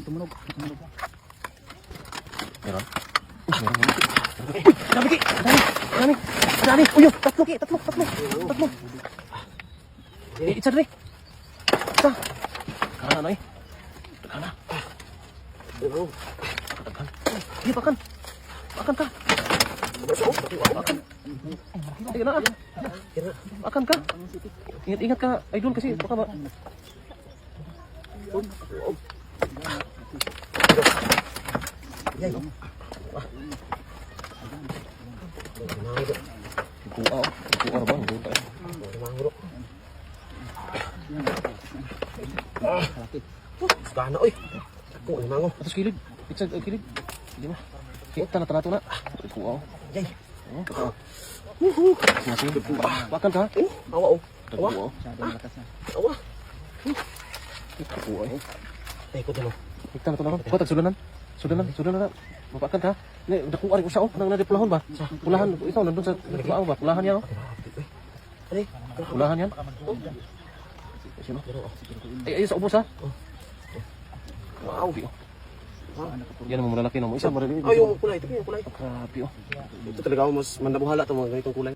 Tumunog. Meron? Dami ki! Dami! Uy, tatlo ki! Tatlo! Isa dre! Isa! Kana na eh. Kana. Iya, pakan ka. Pakan. Sige na. Pakan ka. Ingat ka, idol, kasi baka ba. Kuha ba? Gana oy. Ko mango. Atas kilid. Pizza kilid. Di ba? Kita na tanato na. Kuha. Yay. Masih. Pakan ka. Awa oh. Awa. Awa. Kuha. Tay ko dalo. Kita na tanato. Kota sudanan na. Mapakan ka. Ni nakuha rin usa nang nadipulahon ba? Pulahan ikaw nandun sa kuha ba? Pulahan yan. Pulahan yan. Sino? Ay, sa ubos ha. Wow. Yan ang malalaki no. Isa marami. Ay, yung kulay, ito yung kulay. Grabe oh. Ito talaga mas mandabuhala itong mga ganitong kulay.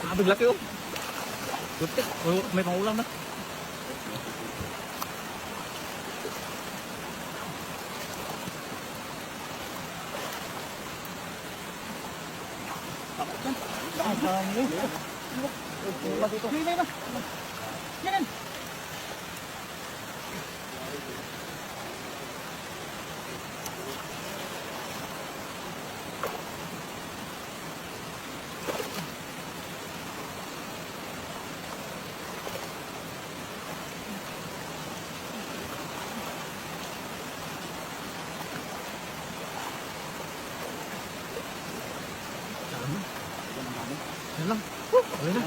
Grabe laki oh. Butik, may pangulam na. Yan. Yan lang. Okay na.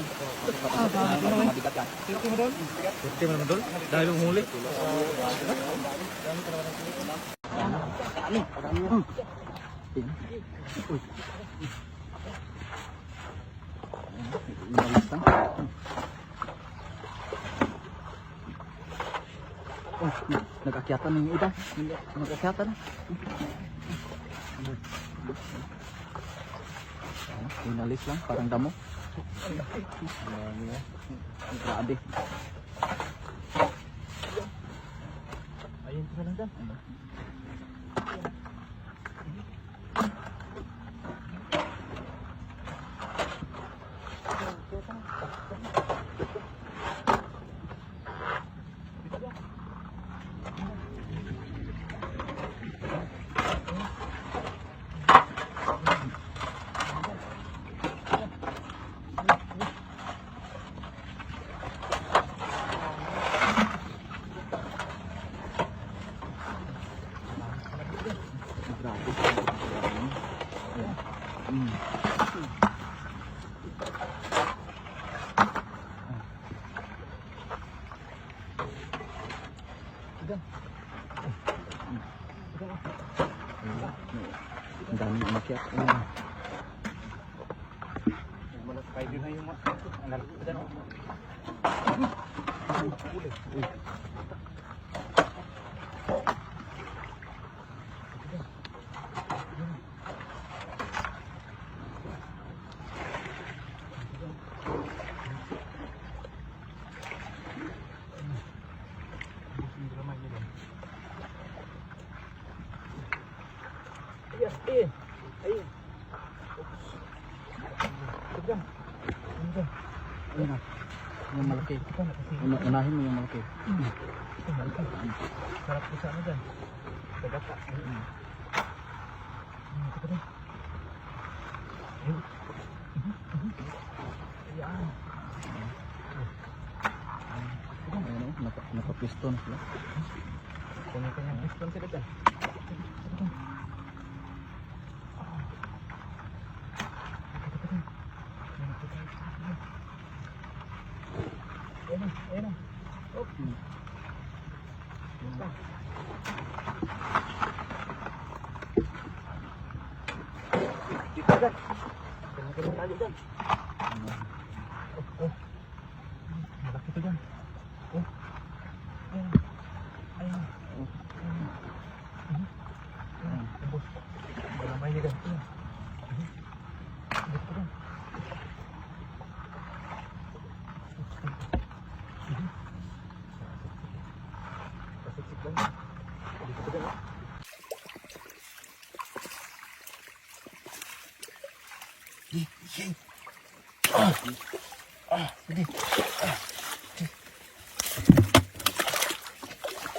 Tingnan mo doon. Tingnan mo doon. Dahil umuli. Nag-akyatan ng iba. Nag-akyatan. Inalis lang, parang damo. Grabe. Ayun ka lang dyan. Ang dami umakyat. Kayo din na yung anak ko dyan. Ayun. Ayun na. Yung malaki. Unahin mo yung malaki. Sarap ko sa ano dyan. Sa gata. Naka-piston sila. Kanya-kanyang piston sila dyan. Ayan na. Dito dyan. Kanya-kanyang tali dyan. Malaki to dyan. Malamay niya dyan. Dito dyan. Pasiksik lang dyan. Dito dyan.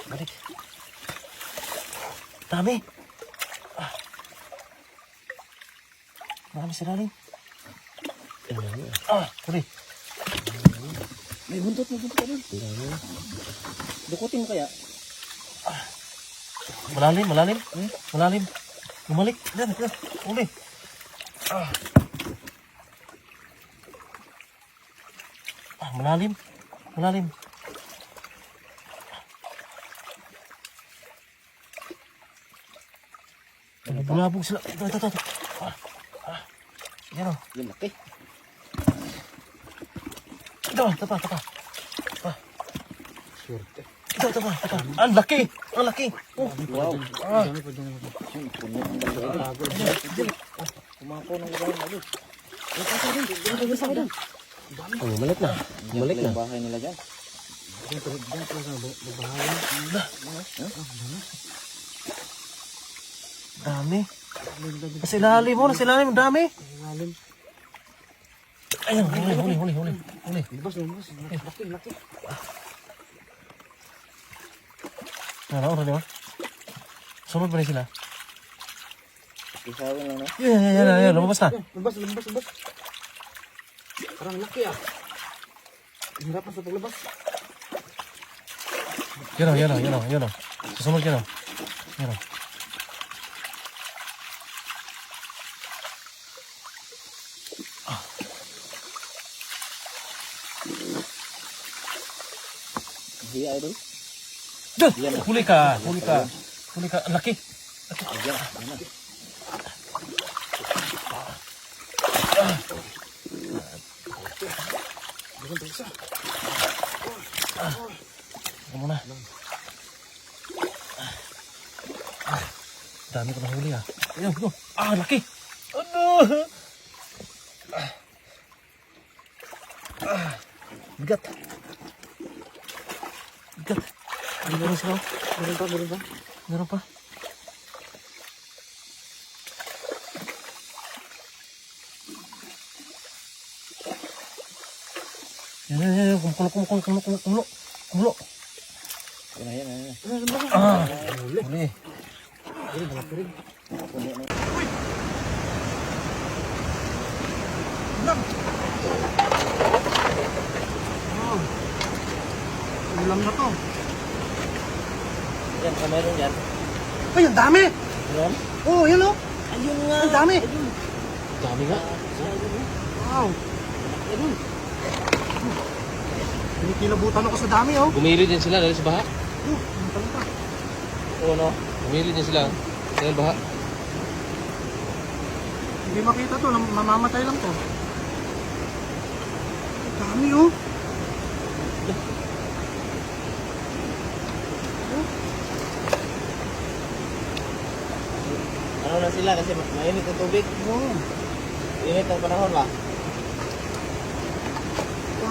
Balik. Dami. Marami sa lalim. Huli. May buntot ka doon. Dukutin mo kaya? Malalim. Malalim. Bumalik. Yan. Huli. Malalim. Bulabog sila. Ito. Yan o. Yung laki. Ito pa. Swerte. Ito pa. Ang laki. Wow. Dami pa dyan. Puno ang dami. Kumapo ng gawin lagi. Bumalik na. Yung bahay nila dyan. Dami. Nasa ilalim, dami. Ayun, huli. Libas. Laki. Ano, di ba? Sunod pa rin sila. Isawin lang na. Yan, lumabas na. Lumabas. Parang laki ah. Hirapan sa paglabas. Yan o. Susunod yan o. Yan o. Hiya idol. Huli ka. Ang laki. Ayan. Ito muna. Dami ko na huli ah. Ayun. Laki. Bigat. Meron sila. Meron pa. Yan. Kumulo. Yan. Huli. Ulam na to. Yan, meron yan. Ay, ang dami! Yan. Oh, yan o. Ayun nga. Ang dami. Dami nga. Wow. Ayun. Kinikilabutan ako sa dami oh. Gumili din sila dahil sa baha. Ano talaga? Oo, no? Gumili din sila dahil baha. Hindi makita to, mamamatay lang to. Dami oh. Ano na sila kasi mainit ang tubig. Oh, Init ang panahon ba?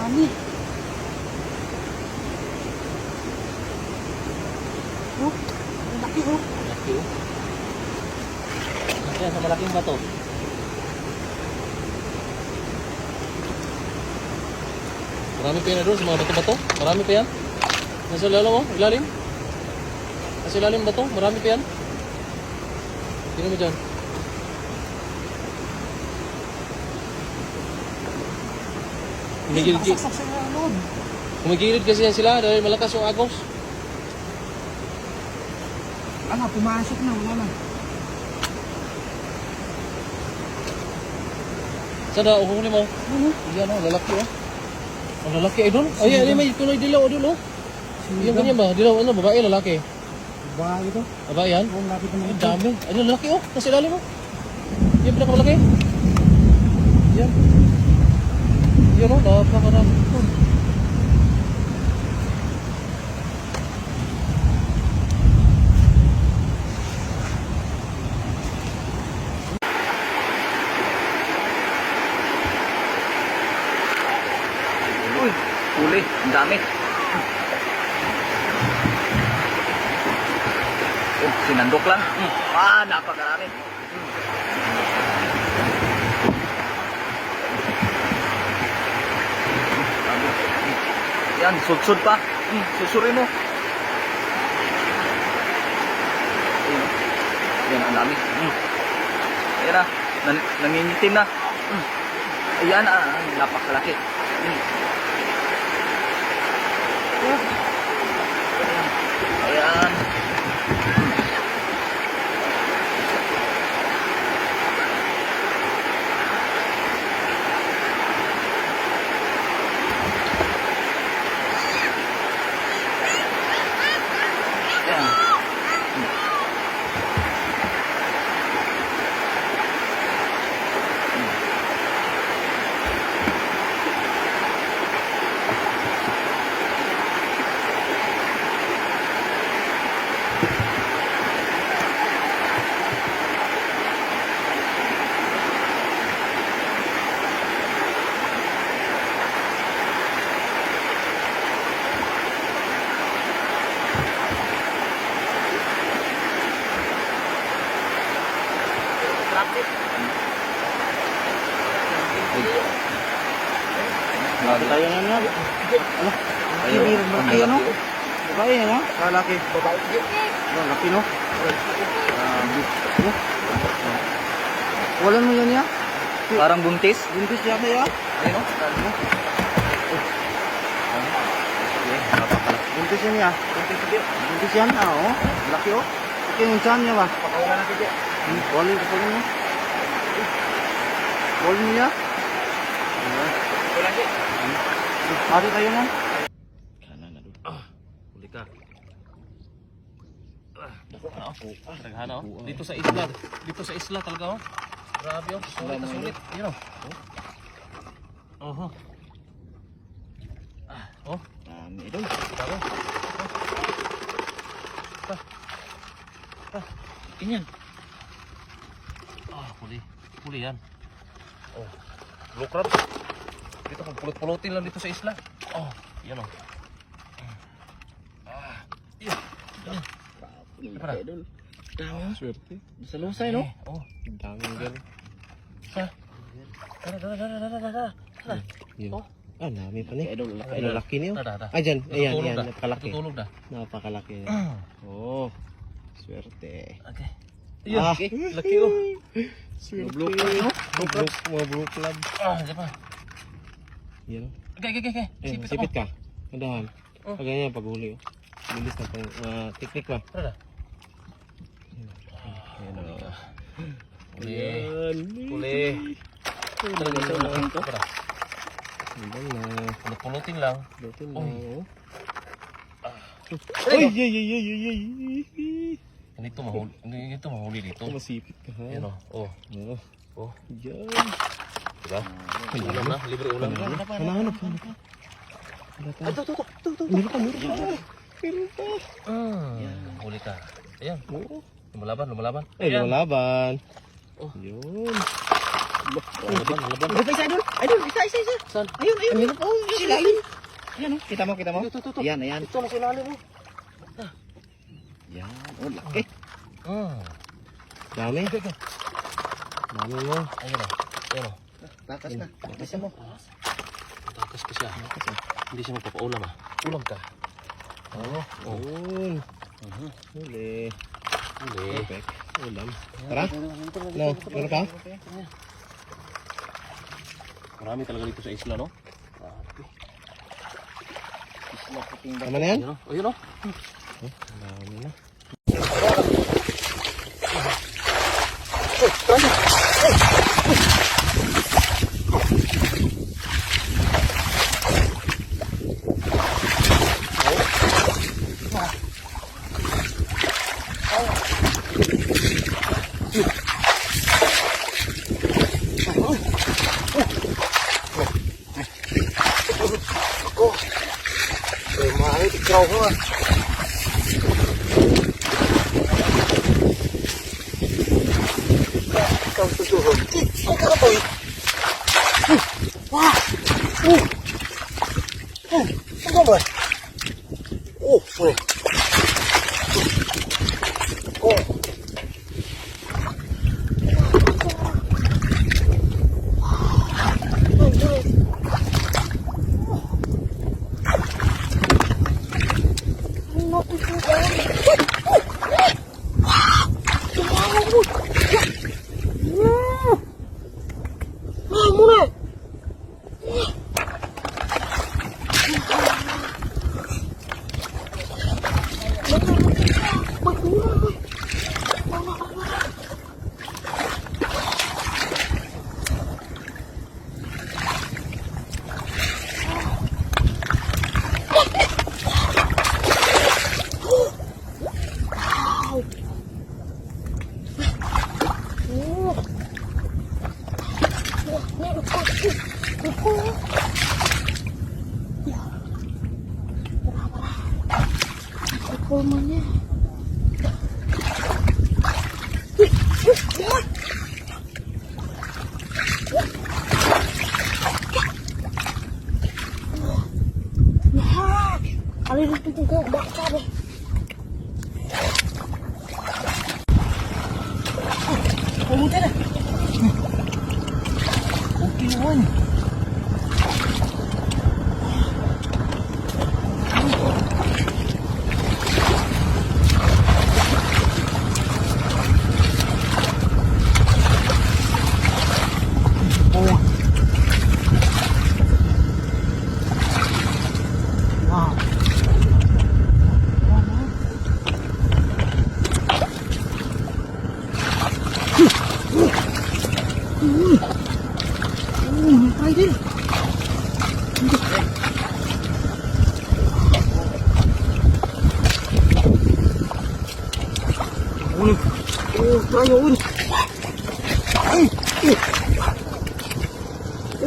dami. Oh, ang laki oh. Laki oh. Yan, sa malaking bato. Marami pa yan doon sa mga bato-bato. Marami pa yan. Nasa ilalim mo, ilalim. Nasa ilalim bato, marami pa yan. Tingnan mo dyan. Kumigilid, Saksak sa loob. kumigilid kasi yan sila dahil malakas yung agos. Ano, pumasok na, wala na. Saan na, uhuli mo? Yan o, lalaki o. Ang lalaki ay doon? Ay, may tuloy dilaw doon oh. Yung ganyan ba? Dilaw, ano, babae, lalaki? Bahay ito. Babae yan? Oh, lapit na Ang dami. Ano, lalaki oh. Nasa ilalim mo. Yung pinakamalaki. Yan. Yan oh, napakarami. Uy, huli. Ang dami. Oh, sinandok lang. Napakarami. Yan, sudsud pa. Susuri mo. Yan, ang dami. Ayan na, nangingitim na. Ayan, napakalaki. Ayan. Tayo na nga. Ano? Tayo. Malaki ano? Babae ano? Lalaki. Babae. Laki no? Walan mo yan ya? Parang buntis? Buntis yata ya? Ayun no? Buntis yan ya? Buntis yan? Oo. Laki oh. Laki yung chan niya ba? Pakawalan natin dyan. Wali ko pa rin Wali mo ya? Ari tayo na. Kanan na doon. Huli ka. Naghana oh. Dito sa isla. Dito sa isla talaga oh. Grabe oh. Sulit na sulit. Yun oh. Oh. Ito. Taro. Ganyan. Huli. Huli yan. Oh. Blue crab. Dito kung pulot-pulotin lang dito sa isla. Oh, yan oh. Yan. Dami. Swerte. Sa lusay no? Oh. Daming ganun. Tara. Yun. Oh. Dami pa ni. Laki. Lalaki niyo. Tara. Ayan, ayan, Natutulog yan. na. Napakalaki. Natutulog na. Napakalaki. Oh. Swerte. Okay. Okay. Laki oh. Swerte. Blue crab, no? Mga blue club. Diyan pa. Yan. Okay. Sipit ka. Andahan. Oh. Ganyan paghuli. Bilis na pang teknik ba? Tara. Yan o. Huli. Tara dito na. Tara. Yan na. Pulutin lang. Dito na. Uy. Uy! Ay! Ganito mahuli dito. Masipit ka ha. Yan oh. Oh. Yan. Diba? Ulam na. Libre ulam na. Hanap ka. Meron pa. Meron pa. Huli ka. Ayan. Oo. Lumalaban. Ay, lumalaban. Oh. Yun. Lumalaban. Ano pa isa idol? Idol, isa. Saan? Ayun. Oh, silalim. Ayan oh. Kita mo. Ito. Ayan. Ito na sinalim mo. Yan. Oh, laki. Dami. Dami mo. Ayan o. Takas na. Takas mo. Takas pa siya. Hindi siya magpapaulam ah. Ulam ka. Oh. Huli. Huli. Perfect. Ulam. Tara. No, meron ka? Marami talaga dito sa isla, no? Tama na yan? Ayun, oh. Ayun, oh. Dami na.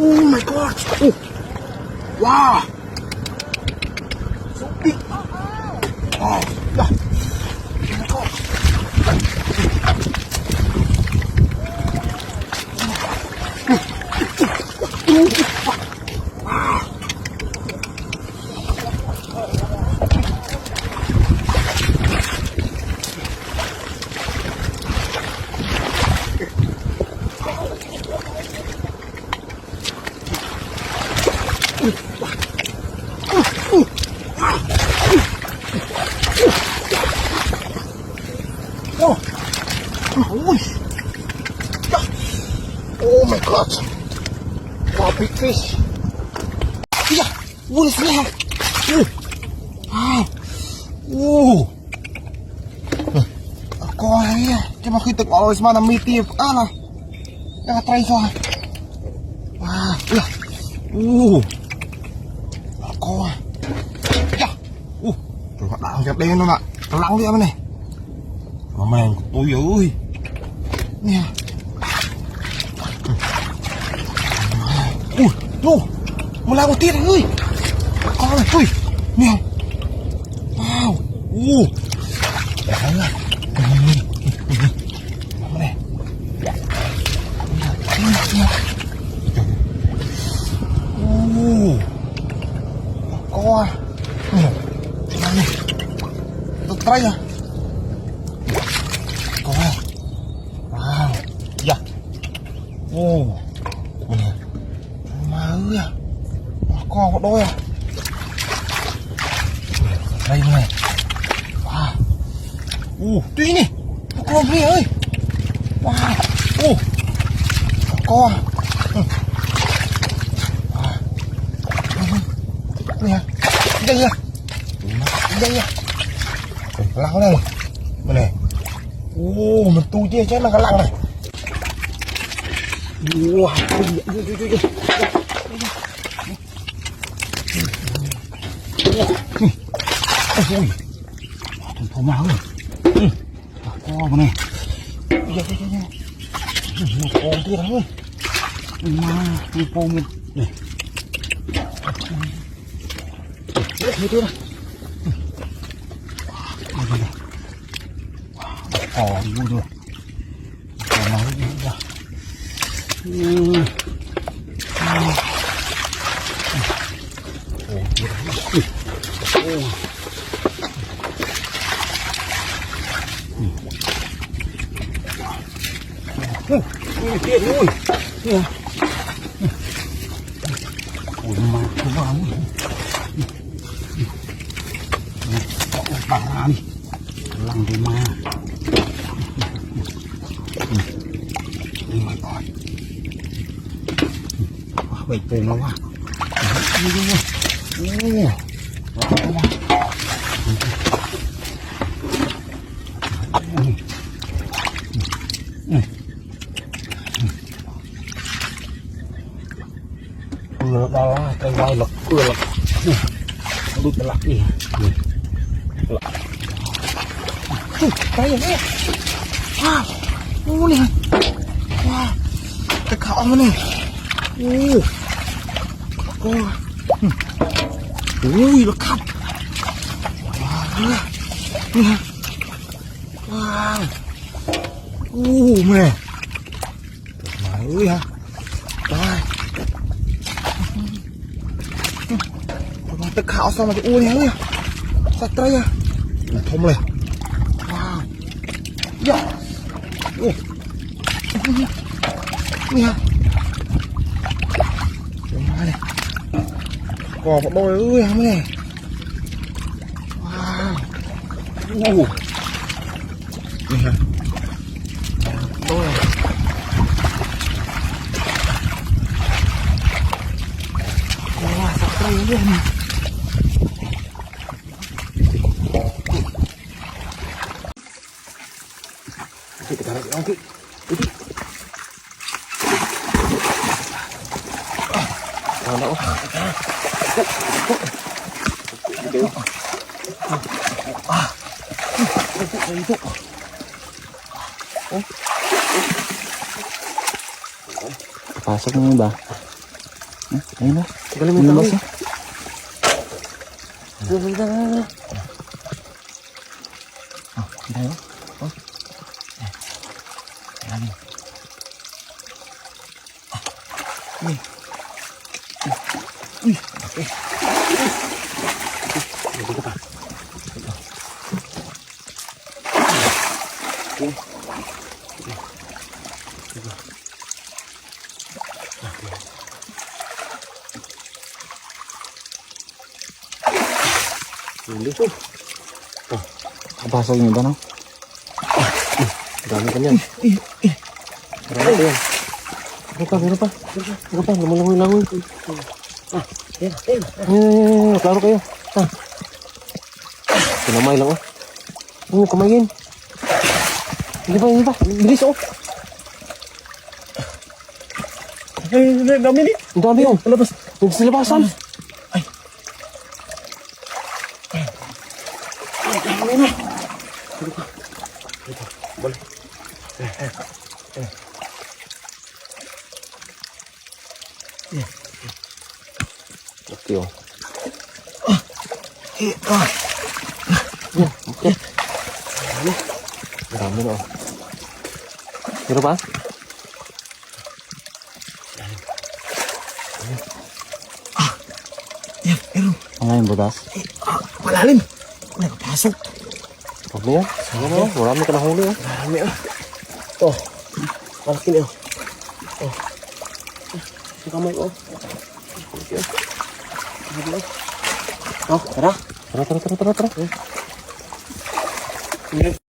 Oh my god! Oh. Wow! So big! Wow! Yeah. Oh my god! Oh my god! Wow, big fish! Yeah! What is that? Ako ay, di makita ko always man ang meaty of ana. Nakatry so. Wow, yeah. Ako ah. Yeah. Tuwa na ang gatay no na. Talang di man eh. Mamay ko tuyo uy. Yeah. No! Mula ko tira, uy! Kala, uy! Niya! Wow! Kala! Mama na! Ako ah! Mami! Try ah! Ako ah! Wow! Yeah! Mau ya, một đôi à. Đây này. Wow. Tuy nè. Con đi ơi. Wow. Con. Nè. Đây à. Đây à. Lăng đây. Bên này. Mình tu chia chết là cái lăng này. Wow. Ôi, thằng máu rồi. Co này. Một con kia đấy. Mà một con này. Thế kia này. Vui rồi. Còn máu đi ra. Tiền ui. Ôi mà không vào. Bằng ra đi. Lăng đi ma. Đi mà coi. Bạch tường nó quá. Lật đó là cây quay lật lật đút lật đi cái gì thế wow này wow cái khảo này cô ui nó khóc wow mẹ mày ơi hả đây tất khảo xong mà cái ui này sạch đây à thông này wow dạ nè này còn một đôi ơi hả này wow nè đôi này wow sạch đây luôn kita tarik lagi. Mana itu. Pasok mo ba? Ayun na. Kalimutan mo. Dayo. Pasok niyo ba no? Dami kanyan. Marami pa yan. Meron pa. Lumalangoy. Klaro kayo. Kinamay lang kumain. Hindi ba? Bilis Dami ni. Ang dami Labas. Nagsilabasan. Ay. Balik. Okay. Okay. Marami na. Meron ba? Meron. Ano yung butas? Malalim. Nakapasok. Huwag mo yan. Marami ka nahuli. Marami. Malaki na. Sa kamay ko. Oh, tara. Tara.